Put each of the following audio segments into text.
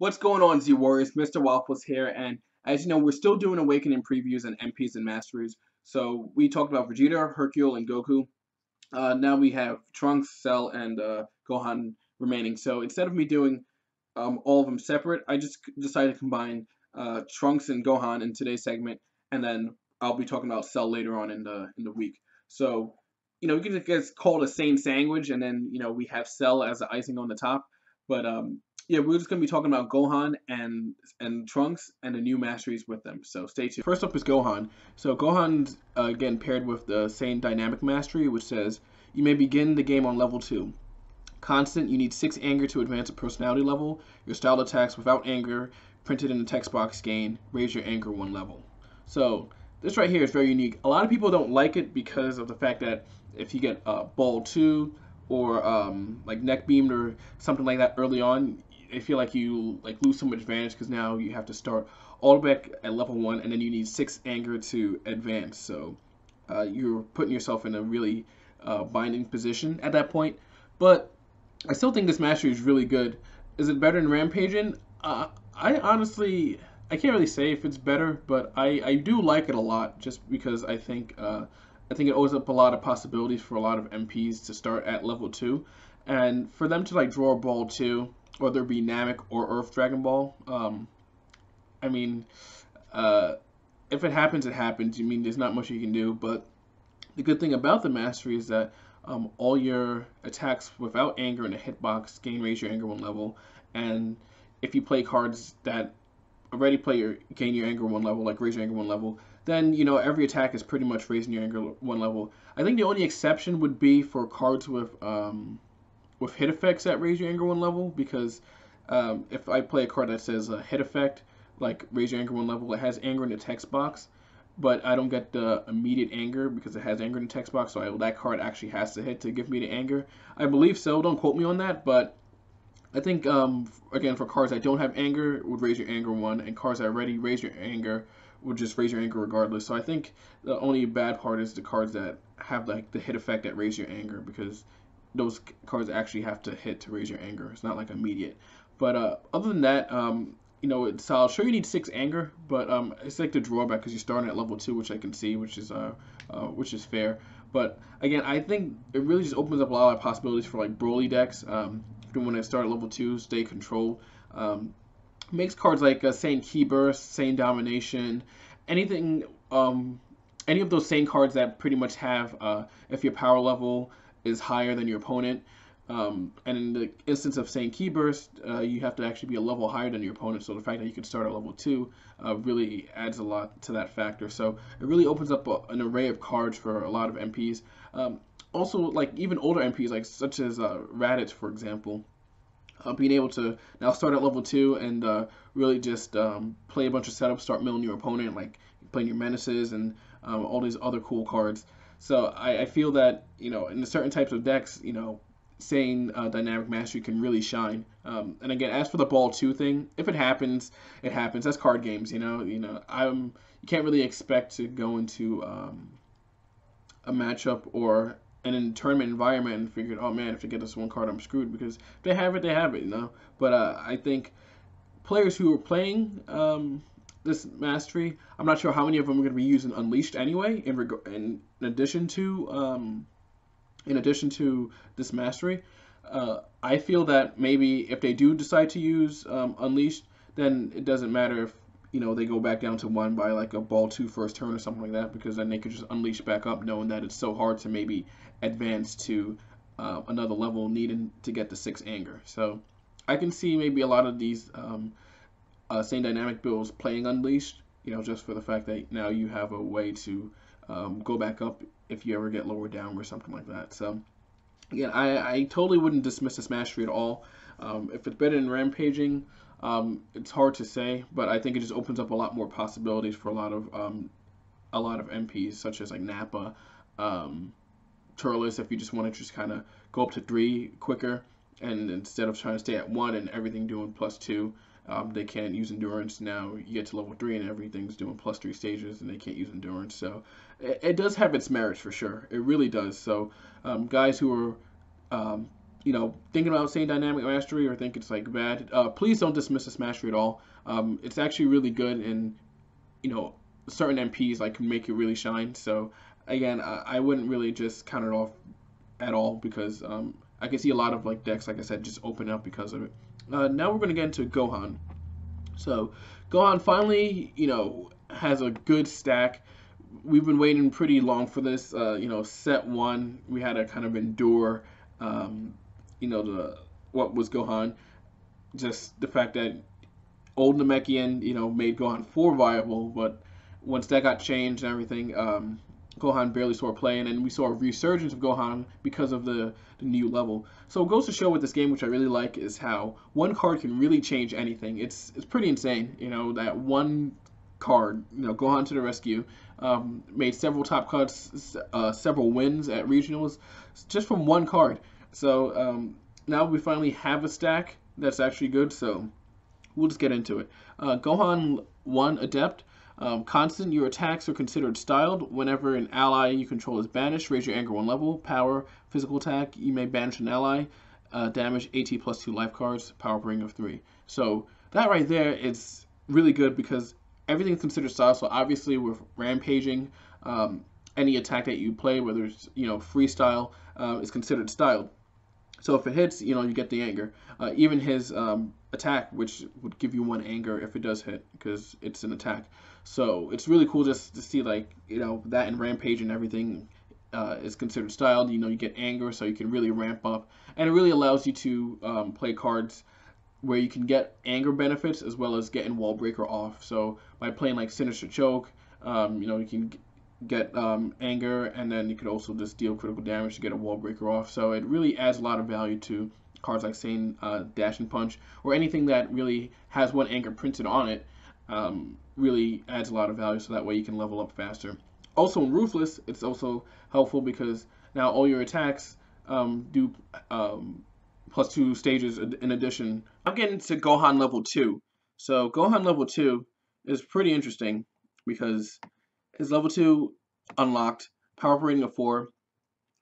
What's going on, Z Warriors? Mr. Waffles here, and as you know, we're still doing Awakening previews and MPs and Masteries. So we talked about Vegeta, Hercule, and Goku. Now we have Trunks, Cell, and Gohan remaining. So instead of me doing all of them separate, I just decided to combine Trunks and Gohan in today's segment, and then I'll be talking about Cell later on in the week. So we can just call it a same sandwich, and then we have Cell as the icing on the top. But yeah, we're just gonna be talking about Gohan and Trunks and the new masteries with them. So stay tuned. First up is Gohan. So Gohan's again paired with the same dynamic mastery, which says you may begin the game on level 2. Constant, you need 6 anger to advance a personality level. Your style attacks without anger, printed in the text box, gain. Raise your anger 1 level. So this right here is very unique. A lot of people don't like it because of the fact that if you get Ball 2 or like neck beamed or something like that early on, I feel like you lose so much advantage because now you have to start all the way back at level 1 and then you need 6 anger to advance. So you're putting yourself in a really binding position at that point. But I still think this mastery is really good. Is it better than Rampaging? I honestly, I can't really say if it's better, but I do like it a lot just because I think it opens up a lot of possibilities for a lot of MPs to start at level 2. And for them to draw a Ball 2, whether it be Namek or Earth Dragon Ball, I mean, if it happens, it happens. I mean, there's not much you can do, but the good thing about the mastery is that all your attacks without anger in a hitbox raise your anger 1 level, and if you play cards that already gain your anger 1 level, like raise your anger 1 level, then every attack is pretty much raising your anger 1 level. I think the only exception would be for cards with hit effects that raise your anger 1 level, because if I play a card that says hit effect, like raise your anger 1 level, it has anger in the text box, but I don't get the immediate anger because it has anger in the text box, so that card actually has to hit to give me the anger. I believe so, don't quote me on that, but I think, again, for cards that don't have anger, it would raise your anger 1, and cards that already raise your anger would just raise your anger regardless. So I think the only bad part is the cards that have the hit effect that raise your anger, because those cards actually have to hit to raise your anger. It's not immediate. But other than that, it's solid. Sure, you need 6 anger, but it's the drawback because you're starting at level 2, which I can see, which is fair. But again, I think it really just opens up a lot of possibilities for Broly decks. If you want to start at level 2, stay control. Makes cards like Saiyan Ki Burst, Saiyan Domination, anything, any of those Saiyan cards that pretty much have, if your power level is higher than your opponent. And in the instance of Saiyan Ki Burst, you have to actually be a level higher than your opponent, so the fact that you can start at level 2 really adds a lot to that factor. So it really opens up an array of cards for a lot of MPs. Also, even older MPs, such as Raditz, for example, being able to now start at level 2 and really just play a bunch of setups, start milling your opponent, playing your Menaces and all these other cool cards. So I feel that, in certain types of decks, saying dynamic mastery can really shine. And again, as for the Ball 2 thing, if it happens, it happens. That's card games, you can't really expect to go into a matchup or in a tournament environment and figure, oh man, if they get this one card, I'm screwed, because if they have it, they have it, But I think players who are playing this mastery, I'm not sure how many of them are going to be using Unleashed anyway, in addition to this mastery. I feel that maybe if they do decide to use Unleashed, then it doesn't matter if they go back down to 1 by a Ball 2 first turn or something like that, because then they could just Unleash back up, knowing that it's so hard to maybe advance to another level needing to get the 6 anger. So I can see maybe a lot of these same dynamic builds playing Unleashed, just for the fact that now you have a way to go back up if you ever get lowered down or something like that. So again, I totally wouldn't dismiss this mastery at all. If it's better than Rampaging, it's hard to say, but I think it just opens up a lot more possibilities for a lot of MPs, such as Nappa, Turles, if you just want to just kind of go up to 3 quicker, and instead of trying to stay at 1 and everything doing +2, they can't use endurance. Now you get to level 3 and everything's doing +3 stages, and they can't use endurance. So it does have its merits for sure. It really does. So guys who are thinking about saying dynamic mastery or think it's like bad, please don't dismiss the mastery at all. It's actually really good, and you know, certain MPs like can make it really shine. So again, I wouldn't really just count it off at all because I can see a lot of like decks, like I said, just open up because of it. Now we're gonna get into Gohan. So Gohan finally, has a good stack. We've been waiting pretty long for this. Set one, we had to kind of endure, the what was Gohan. Just the fact that old Namekian, made Gohan 4 viable, but once that got changed and everything, Gohan barely saw play, and then we saw a resurgence of Gohan because of the new level. So it goes to show with this game, which I really like, is how one card can really change anything. It's pretty insane, that one card, Gohan to the rescue, made several top cuts, several wins at regionals, just from one card. So now we finally have a stack that's actually good. So we'll just get into it. Gohan 1 Adept. Constant, your attacks are considered styled. Whenever an ally you control is banished, raise your anger 1 level. Power, physical attack, you may banish an ally. Damage, AT plus 2 life cards. Power bring of 3. So that right there is really good because everything's considered styled. So obviously with rampaging, any attack that you play, whether it's freestyle, is considered styled. So if it hits, you get the anger. Even his attack, which would give you 1 anger if it does hit, because it's an attack. So it's really cool just to see that in Rampage and everything is considered styled. You get anger, so you can really ramp up, and it really allows you to play cards where you can get anger benefits as well as getting Wall Breaker off. So by playing like Sinister Choke, you can get anger, and then you could also just deal critical damage to get a Wall Breaker off. So it really adds a lot of value to cards like Saiyan, Dash and Punch, or anything that really has 1 anger printed on it. Really adds a lot of value, so that way you can level up faster. Also in Ruthless, it's also helpful because now all your attacks do plus 2 stages in addition. I'm getting to Gohan level 2. So Gohan level 2 is pretty interesting because his level 2 unlocked, power rating of 4.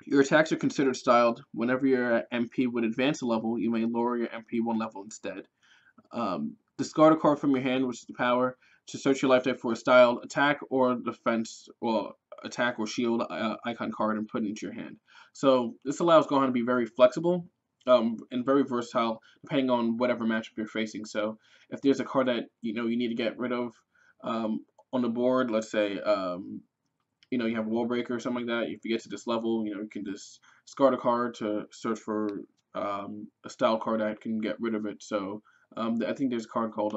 Your attacks are considered styled. Whenever your MP would advance a level, you may lower your MP 1 level instead. Discard a card from your hand, which is the power, to search your life deck for a styled attack or defense, or attack or shield icon card and put it into your hand. So this allows Gohan to be very flexible and very versatile depending on whatever matchup you're facing. So if there's a card that you need to get rid of on the board, let's say you have a Wall Breaker or something like that. If you get to this level, you can just discard a card to search for a style card that can get rid of it. So I think there's a card called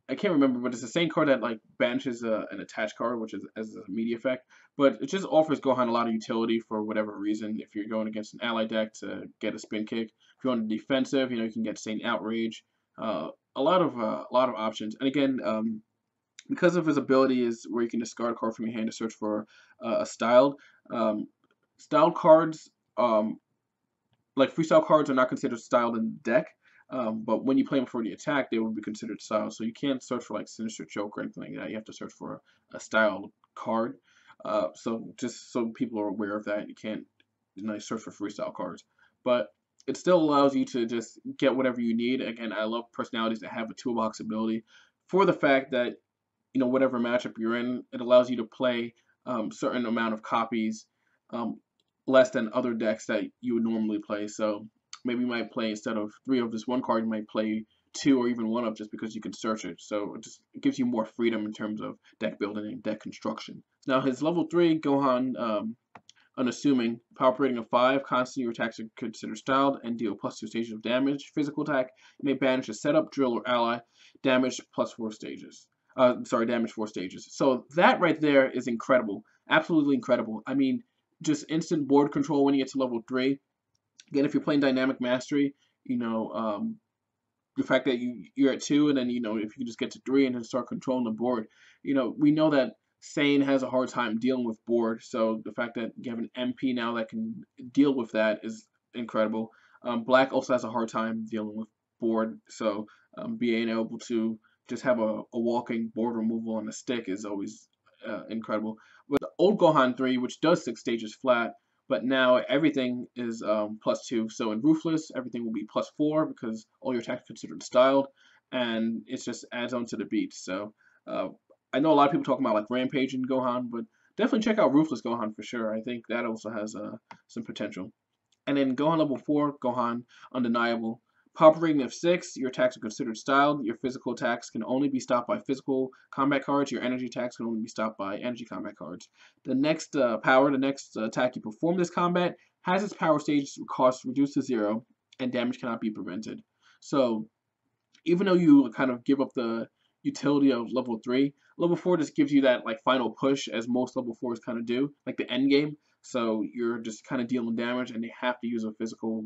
I can't remember, but it's the same card that like banishes an attached card, which is as a immediate effect. But it just offers Gohan a lot of utility for whatever reason. If you're going against an ally deck to get a spin kick, if you're on the defensive, you can get Saiyan Outrage. A lot of options. And again, because of his ability is where you can discard a card from your hand to search for a styled cards. Like freestyle cards are not considered styled in the deck. But when you play them for the attack, they will be considered styled. So you can't search for like Sinister Choke or anything like that. You have to search for a styled card. So just so people are aware of that, you can't search for freestyle cards. But it still allows you to just get whatever you need. Again, I love personalities that have a toolbox ability for the fact that whatever matchup you're in, it allows you to play certain amount of copies less than other decks that you would normally play. So maybe you might play, instead of 3 of this one card, you might play 2 or even 1 of, just because you can search it. So it gives you more freedom in terms of deck building and deck construction. Now his level 3 Gohan, unassuming, power rating of 5, constant, your attacks are considered styled and deal plus 2 stages of damage. Physical attack, you may banish a setup, drill, or ally, damage plus 4 stages. Damage 4 stages. So that right there is incredible. Absolutely incredible. I mean, just instant board control when you get to level 3. Again, if you're playing Dynamic Mastery, the fact that you're at 2, and then, if you just get to 3 and then start controlling the board, we know that Saiyan has a hard time dealing with board. So the fact that you have an MP now that can deal with that is incredible. Black also has a hard time dealing with board. So being able to just have a walking board removal on a stick is always incredible. With the old Gohan 3, which does 6 stages flat, but now everything is +2. So in Ruthless, everything will be +4 because all your attacks are considered styled, and it just adds on to the beat. So uh, I know a lot of people talking about like Rampage and Gohan, but definitely check out Ruthless Gohan for sure. I think that also has some potential. And then Gohan level 4, Gohan Undeniable. Power rating of 6, your attacks are considered styled. Your physical attacks can only be stopped by physical combat cards. Your energy attacks can only be stopped by energy combat cards. The next the next attack you perform this combat, has its power stage cost reduced to 0, and damage cannot be prevented. So even though you kind of give up the utility of level 3, level 4 just gives you that like final push as most level 4s kind of do, like the end game. So you're just kind of dealing damage, and they have to use a physical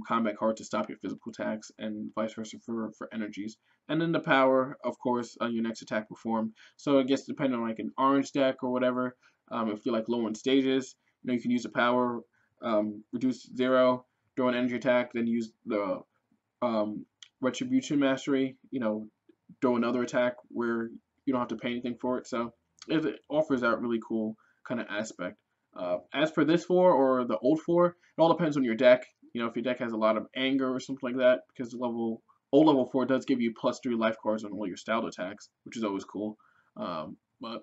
combat card to stop your physical attacks, and vice versa for energies. And then the power, of course, your next attack performed. So I guess depending on like an orange deck or whatever, if you like low in stages, you can use the power, reduce 0, throw an energy attack, then use the um, retribution mastery, throw another attack where you don't have to pay anything for it. So it offers that really cool kind of aspect. As for this 4 or the old 4, it all depends on your deck. If your deck has a lot of anger or something like that, because old level 4 does give you +3 life cards on all your styled attacks, which is always cool. But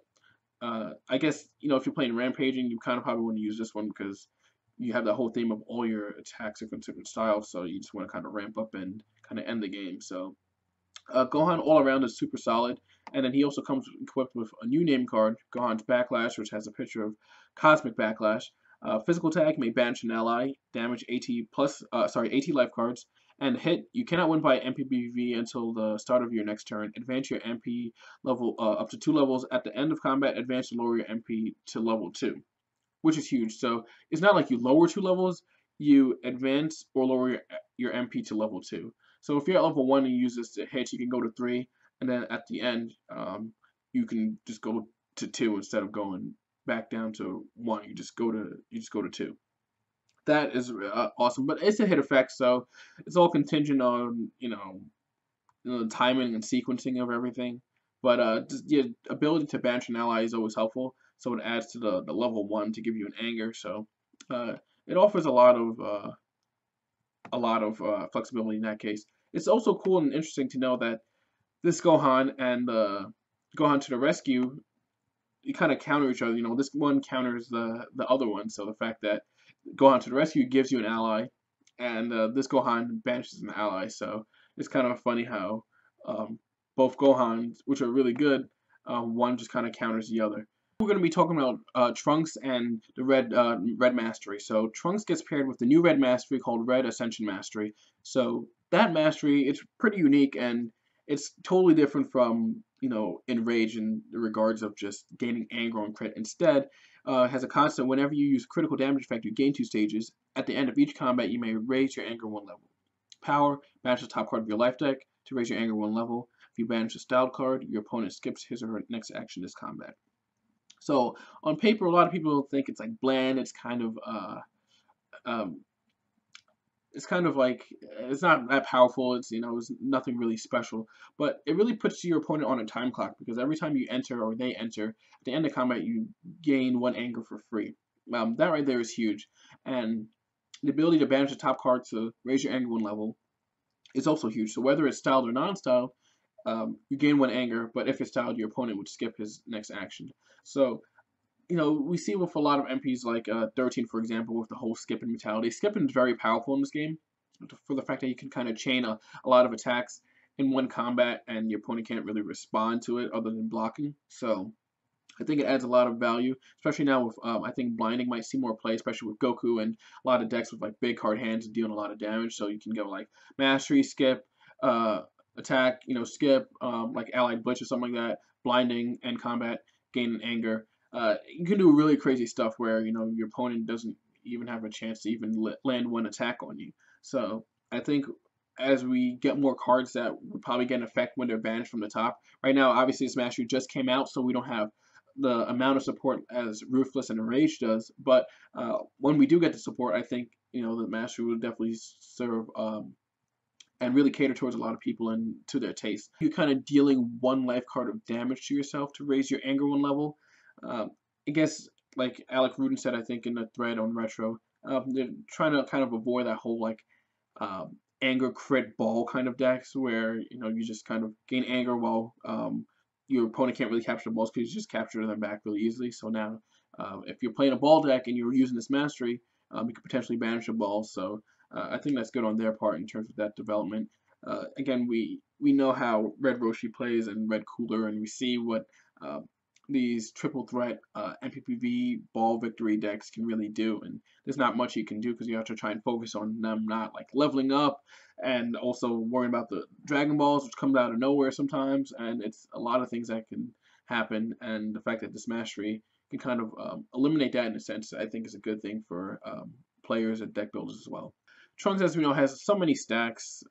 I guess if you're playing Rampaging, you kind of probably want to use this one because you have the whole theme of all your attacks are considered style, so you just want to kind of ramp up and kind of end the game. So Gohan all around is super solid, and then he also comes equipped with a new name card, Gohan's Backlash, which has a picture of Cosmic Backlash. Physical attack may banish an ally, damage 80 plus, 80 life cards, and hit. You cannot win by MPBV until the start of your next turn. Advance your MP level up to 2 levels at the end of combat. Advance to lower your MP to level 2, which is huge. So it's not like you lower 2 levels, you advance or lower your MP to level 2. So if you're at level 1 and you use this to hit, you can go to 3, and then at the end, you can just go to 2 instead of going back down to 1. You just go to 2. That is awesome, but it's a hit effect, so it's all contingent on the timing and sequencing of everything. But just the ability to banish an ally is always helpful, so it adds to the level 1 to give you an anger. So it offers a lot of flexibility in that case. It's also cool and interesting to know that this Gohan and Gohan to the Rescue, you kind of counter each other. This one counters the other one. So the fact that Gohan to the Rescue gives you an ally, and this Gohan banishes an ally. So it's kind of funny how both Gohans, which are really good, one just kind of counters the other. We're going to be talking about Trunks and the Red Mastery. So Trunks gets paired with the new Red Mastery called Red Ascension Mastery. So that mastery, it's pretty unique, and it's totally different from Enrage in the regards of just gaining anger on crit. Instead, has a constant whenever you use critical damage effect, you gain 2 stages. At the end of each combat, you may raise your anger 1 level. Power, banish the top card of your life deck to raise your anger 1 level. If you banish a styled card, your opponent skips his or her next action this combat. So on paper, a lot of people think it's like bland. Um, it's kind of like it's not that powerful. It's nothing really special, but it really puts your opponent on a time clock because every time you enter or they enter, at the end of combat, you gain 1 anger for free. That right there is huge, and the ability to banish the top card to raise your anger 1 level is also huge. So whether it's styled or non-styled, you gain 1 anger, but if it's styled, your opponent would skip his next action. So we see with a lot of MPs like 13, for example, with the whole skipping mentality. Skipping is very powerful in this game for the fact that you can kind of chain a lot of attacks in one combat, and your opponent can't really respond to it other than blocking. So I think it adds a lot of value, especially now with I think blinding might see more play, especially with Goku and a lot of decks with like big hard hands dealing a lot of damage. So you can go like mastery, skip, attack, skip, like allied blitz or something like that, blinding and combat, gain anger. You can do really crazy stuff where your opponent doesn't even have a chance to even land 1 attack on you. So I think as we get more cards that would probably get an effect when they're banished from the top. Right now, obviously, Smashup just came out, so we don't have the amount of support as Ruthless and Enrage does. But when we do get the support, I think the Mastery will definitely serve and really cater towards a lot of people and to their taste. You're kind of dealing 1 life card of damage to yourself to raise your anger 1 level. I guess like Alec Rudin said, I think in the thread on Retro, they're trying to kind of avoid that whole like anger crit ball kind of decks where you just kind of gain anger while your opponent can't really capture the balls because you just capture them back really easily. So now, if you're playing a ball deck and you're using this mastery, you could potentially banish a ball. So I think that's good on their part in terms of that development. Again, we know how Red Roshi plays and Red Cooler, and we see what uh, these triple threat MPPV ball victory decks can really do. And there's not much you can do because you have to try and focus on them not like leveling up and also worrying about the Dragon Balls, which comes out of nowhere sometimes. And it's a lot of things that can happen. And the fact that this mastery can kind of eliminate that in a sense, I think is a good thing for players and deck builders as well. Trunks, as we know, has so many stacks.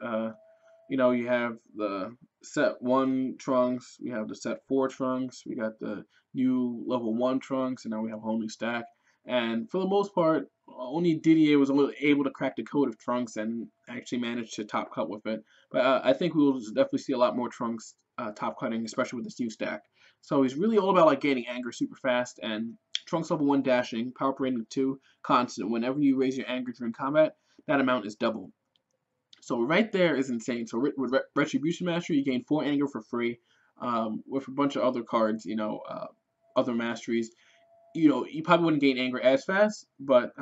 You have the set 1 Trunks, we have the set 4 Trunks, we got the new level 1 Trunks, and now we have a whole new stack. And for the most part, only Didier was able to crack the code of Trunks and actually managed to top cut with it. But I think we will definitely see a lot more Trunks top cutting, especially with this new stack. So he's really all about like gaining anger super fast, and Trunks level 1 dashing, power up rating of 2, constant. Whenever you raise your anger during combat, that amount is doubled. So right there is insane. So with Retribution Mastery, you gain 4 anger for free. With a bunch of other cards, other masteries, you probably wouldn't gain anger as fast, but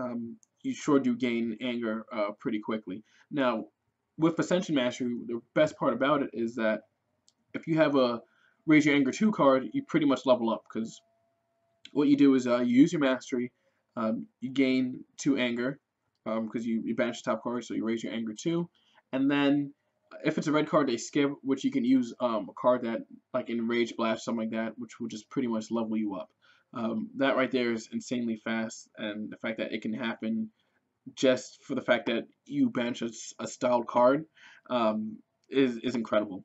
you sure do gain anger pretty quickly. Now, with Ascension Mastery, the best part about it is that if you have a Raise Your Anger 2 card, you pretty much level up because what you do is you use your mastery, you gain 2 anger because you banish the top card, so you raise your anger 2, and then if it's a red card, they skip, which you can use a card that like Enrage Blast, something like that, which will just pretty much level you up. That right there is insanely fast, and the fact that it can happen just for the fact that you banish a styled card is incredible.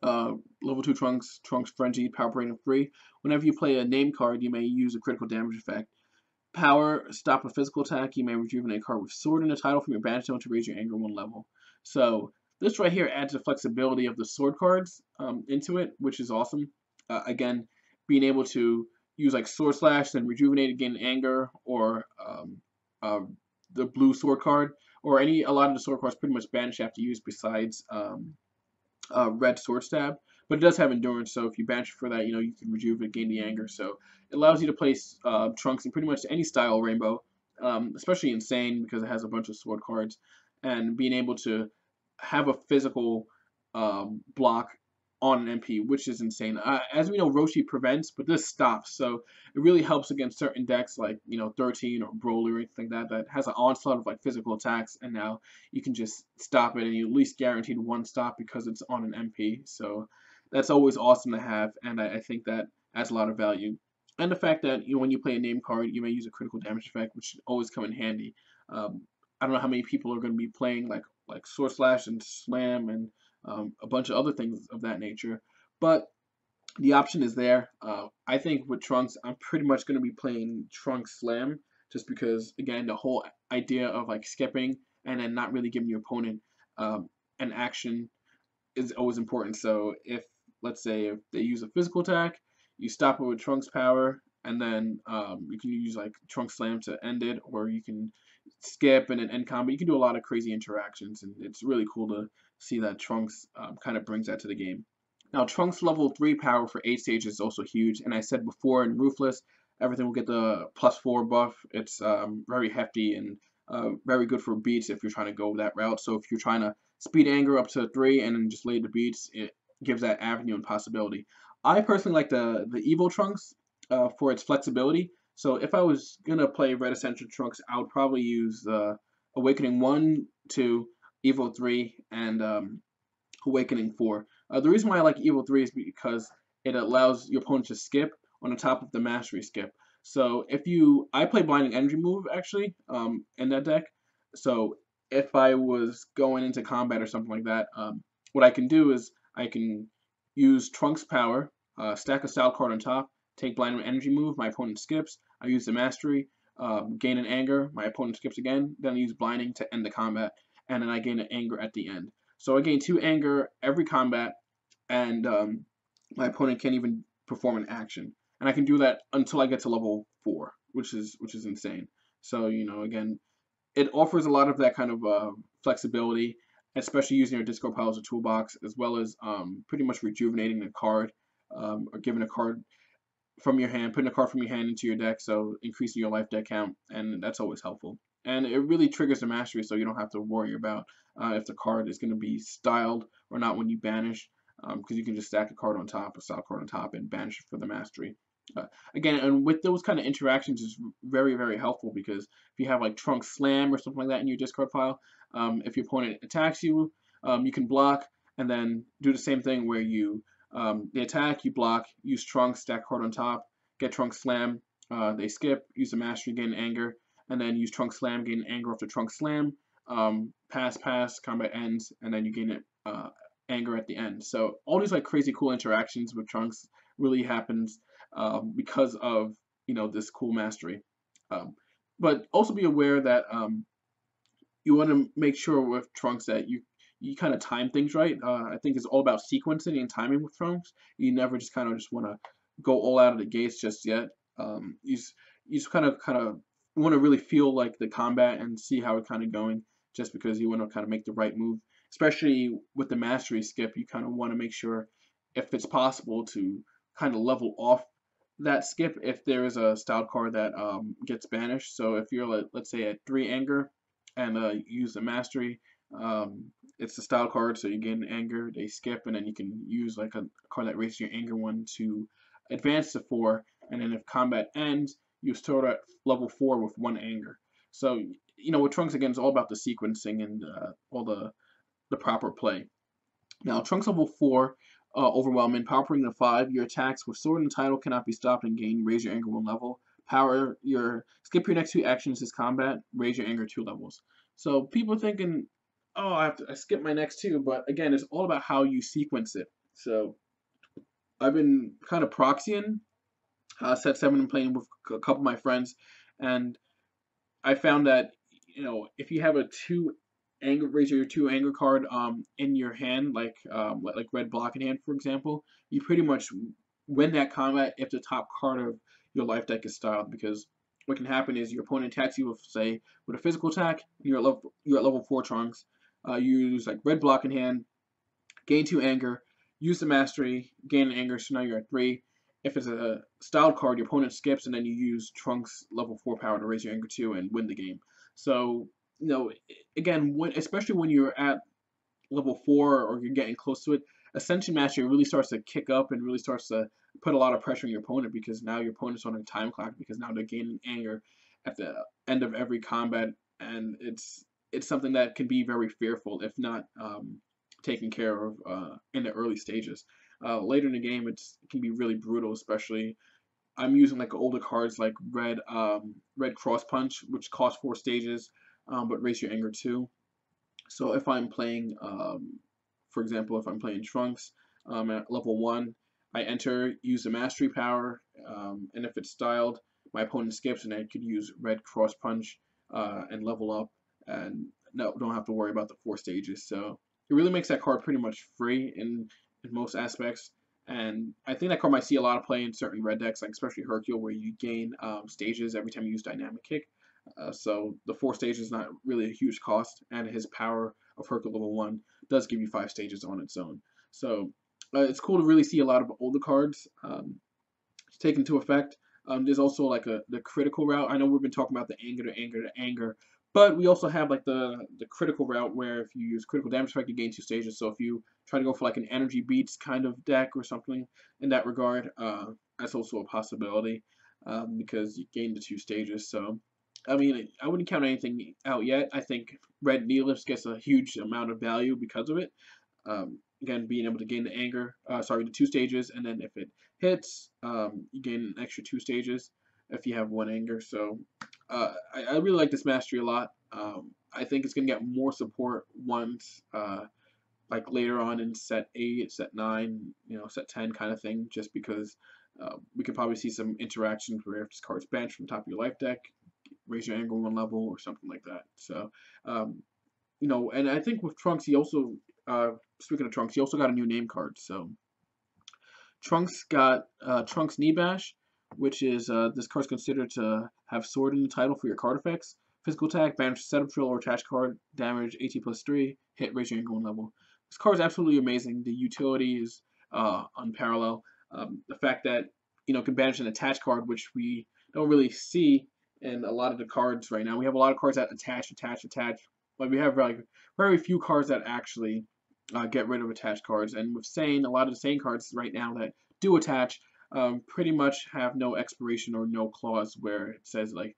Level 2 Trunks, Trunks Frenzy, Power Brain of 3. Whenever you play a name card, you may use a critical damage effect. Power, stop a physical attack. You may rejuvenate a card with sword in the title from your banish zone to raise your anger 1 level. So this right here adds the flexibility of the sword cards into it, which is awesome. Again, being able to use like Sword Slash and rejuvenate again anger, or the blue sword card, or a lot of the sword cards pretty much banish after use besides red sword stab, but it does have endurance. So if you banish for that, you can rejuvenate, gain the anger. So it allows you to place Trunks in pretty much any style rainbow, especially Insane because it has a bunch of sword cards, and being able to have a physical block on an MP, which is insane. As we know, Roshi prevents, but this stops, so it really helps against certain decks like 13 or Broly or anything like that has an onslaught of like physical attacks, and now you can just stop it, and you at least guaranteed 1 stop because it's on an MP. So that's always awesome to have, and I think that adds a lot of value. And the fact that when you play a name card, you may use a critical damage effect, which should always come in handy. I don't know how many people are going to be playing like Sword Slash and Slam and a bunch of other things of that nature, but the option is there. I think with Trunks, I'm pretty much going to be playing Trunks Slam, just because, again, the whole idea of like skipping and then not really giving your opponent an action is always important. So if, let's say, if they use a physical attack, you stop it with Trunks power, and then you can use like Trunks Slam to end it, or you can skip and then end combo. You can do a lot of crazy interactions, and it's really cool to see that Trunks kind of brings that to the game. Now, Trunks level 3 power for 8 stages is also huge, and I said before in Ruthless, everything will get the +4 buff. It's very hefty and very good for beats if you're trying to go that route. So if you're trying to speed anger up to 3 and then just lay the beats, it gives that avenue and possibility. I personally like the Evo Trunks for its flexibility. So if I was gonna play Red Ascension Trunks, I would probably use Awakening 1, 2, Evo 3, and Awakening 4. The reason why I like Evo 3 is because it allows your opponent to skip on the top of the Mastery skip. So I play Blinding Energy move actually in that deck. So if I was going into combat or something like that, what I can do is I can use Trunks power, stack a style card on top, take Blinding Energy move, my opponent skips, I use the Mastery, gain an anger, my opponent skips again, then I use Blinding to end the combat, and then I gain an anger at the end. So I gain 2 anger every combat, and my opponent can't even perform an action. And I can do that until I get to level 4, which is insane. So again, it offers a lot of that kind of flexibility, especially using your discard pile as a toolbox, as well as pretty much rejuvenating the card, or giving a card from your hand, putting a card from your hand into your deck, so increasing your life deck count, and that's always helpful. And it really triggers the mastery, so you don't have to worry about if the card is going to be styled or not when you banish, because you can just stack a card on top, a style card on top, and banish it for the mastery. Uh, Again, and with those kind of interactions, is very, very helpful, because if you have like Trunk Slam or something like that in your discard pile, if your opponent attacks you, you can block and then do the same thing where you they attack, you block, use Trunks, stack card on top, get Trunk Slam, they skip, use the mastery, gain anger, and then use Trunk Slam, gain anger after Trunk Slam, pass, combat ends, and then you gain it anger at the end. So all these like crazy cool interactions with Trunks really happens because of this cool mastery. Um, but also be aware that you want to make sure with Trunks that you kind of time things right. I think it's all about sequencing and timing with Trunks. You never just kind of just want to go all out of the gates just yet. You just kind of want to really feel like the combat and see how it's kind of going, just because you want to kind of make the right move. Especially with the mastery skip, you kind of want to make sure, if it's possible, to kind of level off that skip if there is a styled card that gets banished. So if you're let's say at 3 anger and use the mastery, it's the style card, so you gain anger, they skip, and then you can use like a card that raises your anger one to advance to 4, and then if combat ends, you start at level 4 with 1 anger. So with Trunks, again, it's all about the sequencing and all the proper play. Now, Trunks level 4, Overwhelming, power putting to 5. Your attacks with sword and title cannot be stopped and gain. Raise your anger 1 level. Skip your next 2 actions as combat. Raise your anger 2 levels. So people are thinking, oh, I skip my next 2, but again, it's all about how you sequence it. So I've been kind of proxying set 7 and playing with a couple of my friends, and I found that if you have a 2 anger, raise your 2 anger card in your hand, like red block in hand, for example, you pretty much win that combat if the top card of your life deck is styled. Because what can happen is your opponent attacks you with, say, with a physical attack, you're at level 4 Trunks, you use like red block in hand, gain 2 anger, use the mastery, gain anger, so now you're at 3. If it's a styled card, your opponent skips, and then you use Trunks level 4 power to raise your anger 2 and win the game. So, again, especially when you're at level 4 or you're getting close to it, Ascension Mastery really starts to kick up and really starts to put a lot of pressure on your opponent, because now your opponent's on a time clock, because now they're gaining anger at the end of every combat, and it's something that can be very fearful if not taken care of in the early stages. Later in the game, it can be really brutal. Especially, I'm using like older cards like red cross punch, which costs 4 stages, but raise your anger 2. So if I'm playing, for example, if I'm playing Trunks at level 1, I enter, use the mastery power, and if it's styled, my opponent skips, and I could use red cross punch and level up, and don't have to worry about the 4 stages. So it really makes that card pretty much free in most aspects. And I think that card might see a lot of play in certain red decks, like especially Hercule, where you gain stages every time you use Dynamic Kick. So the 4 stages is not really a huge cost, and his power of Hercule level 1 does give you 5 stages on its own. So it's cool to really see a lot of older cards take into effect. There's also like the critical route. I know we've been talking about the anger to anger to anger, but we also have like the critical route, where if you use critical damage effect, you gain 2 stages. So if you try to go for like an energy beats kind of deck or something in that regard, that's also a possibility, because you gain the 2 stages. So I mean, I wouldn't count anything out yet. I think Red Neelix gets a huge amount of value because of it. Again, being able to gain the 2 stages, and then if it hits, you gain an extra 2 stages if you have 1 anger. So I really like this mastery a lot. I think it's going to get more support once, like later on in set 8, set 9, set 10 kind of thing, just because we could probably see some interactions where if this card's banished from the top of your life deck, raise your anger 1 level or something like that. So, and I think with Trunks, he also, speaking of Trunks, he also got a new name card. So Trunks got Trunks Knee Bash, which is this card's considered to have sword in the title for your card effects. Physical attack, banish setup drill or attached card, damage, AT plus 3, hit, raise your anger 1 level. This card is absolutely amazing. The utility is unparalleled. The fact that, can banish an attached card, which we don't really see in a lot of the cards right now. We have a lot of cards that attach, but we have like very few cards that actually get rid of attached cards. And with Saiyan, a lot of the Saiyan cards right now that do attach pretty much have no expiration or no clause where it says like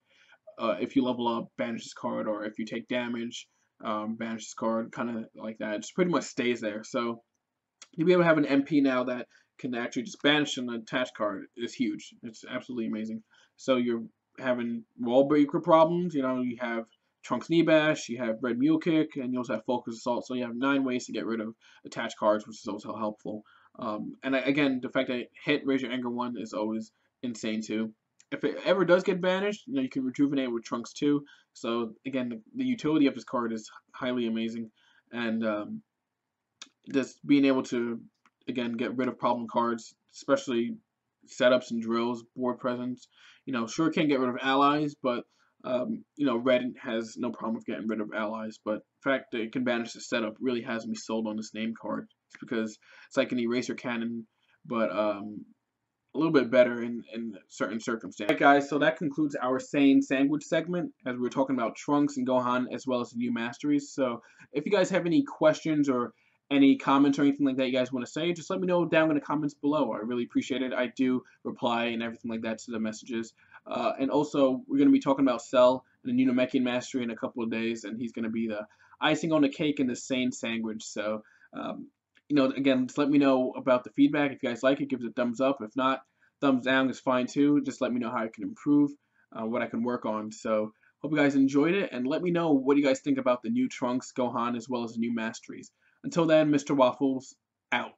if you level up, banish this card, or if you take damage, banish this card, kind of like that. It just pretty much stays there. So to be able to have an MP now that can actually just banish an attached card is huge. It's absolutely amazing. So you're having wall breaker problems. You have Trunks knee bash, you have red mule kick, and you also have focus assault. So you have 9 ways to get rid of attached cards, which is also helpful. Again, the fact that hit raise your anger 1 is always insane too. If it ever does get banished, you can rejuvenate with Trunks 2. So again, the utility of this card is highly amazing, and just being able to again get rid of problem cards, especially setups and drills, board presence. Sure can't get rid of allies, but Red has no problem with getting rid of allies. But the fact that it can banish the setup really has me sold on this name card. It's because it's like an eraser cannon, but a little bit better in certain circumstances. Alright guys, so that concludes our Saiyan sandwich segment as we were talking about Trunks and Gohan as well as the new masteries. So if you guys have any questions or any comments or anything like that you guys want to say, just let me know down in the comments below. I really appreciate it. I do reply and everything like that to the messages. And also, we're going to be talking about Cell and the new Namekian mastery in a couple of days, and he's going to be the icing on the cake in the Saiyan sandwich. So again, just let me know about the feedback. If you guys like it, give it a thumbs up. If not, thumbs down is fine too. Just let me know how I can improve, what I can work on. So hope you guys enjoyed it, and let me know what you guys think about the new Trunks, Gohan, as well as the new masteries. Until then, Mr. Waffles, out.